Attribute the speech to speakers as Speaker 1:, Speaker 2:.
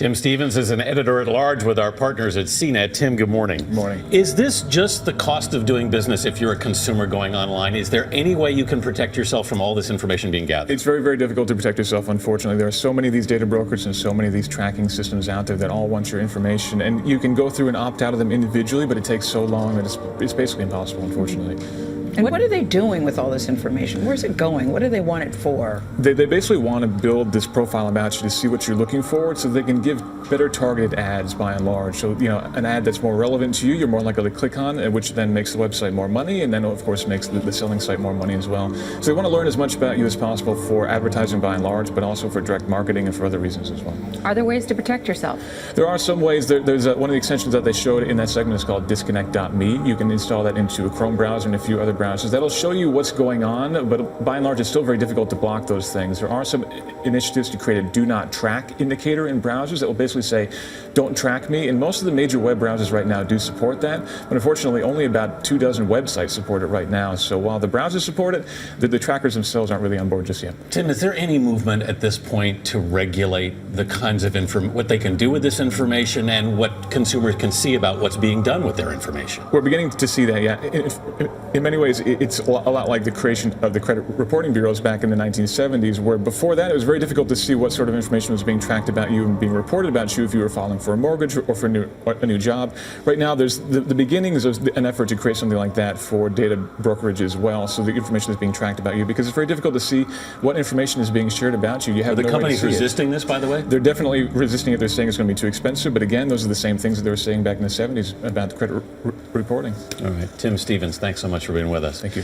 Speaker 1: Tim Stevens is an editor-at-large with our partners at CNET. Tim, good morning.
Speaker 2: Good morning.
Speaker 1: Is this just the cost of doing business if you're a consumer going online? Is there any way you can protect yourself from all this information being gathered?
Speaker 2: It's very, very difficult to protect yourself, unfortunately. There are so many of these data brokers and so many of these tracking systems out there that all want your information. And you can go through and opt out of them individually, but it takes so long that it's basically impossible, unfortunately.
Speaker 3: And what are they doing with all this information? Where's it going? What do they want it for?
Speaker 2: They basically want to build this profile about you to see what you're looking for so they can give better targeted ads by and large. So, an ad that's more relevant to you, you're more likely to click on, which then makes the website more money, and then, of course, makes the selling site more money as well. So they want to learn as much about you as possible for advertising by and large, but also for direct marketing and for other reasons as well.
Speaker 4: Are there ways to protect yourself?
Speaker 2: There are some ways. There's one of the extensions that they showed in that segment is called disconnect.me. You can install that into a Chrome browser and a few other browsers. That'll show you what's going on, but by and large, it's still very difficult to block those things. There are some initiatives to create a do not track indicator in browsers that will basically say, don't track me. And most of the major web browsers right now do support that, but unfortunately, only about 24 websites support it right now. So while the browsers support it, the trackers themselves aren't really on board just yet.
Speaker 1: Tim, is there any movement at this point to regulate the kinds of what they can do with this information and what consumers can see about what's being done with their information?
Speaker 2: We're beginning to see that, yeah. In many ways, it's a lot like the creation of the credit reporting bureaus back in the 1970s, where before that it was very difficult to see what sort of information was being tracked about you and being reported about you if you were filing for a mortgage or for a new job. Right now, there's the beginnings of an effort to create something like that for data brokerage as well, so the information is being tracked about you, because it's very difficult to see what information is being shared about you. You have
Speaker 1: Are the
Speaker 2: no way to
Speaker 1: companies
Speaker 2: see
Speaker 1: resisting this, by the way?
Speaker 2: They're definitely resisting it. They're saying it's going to be too expensive, but again, those are the same things that they were saying back in the 70s about the credit reporting.
Speaker 1: All right. Tim Stevens, thanks so much for being with us.
Speaker 2: Thank you.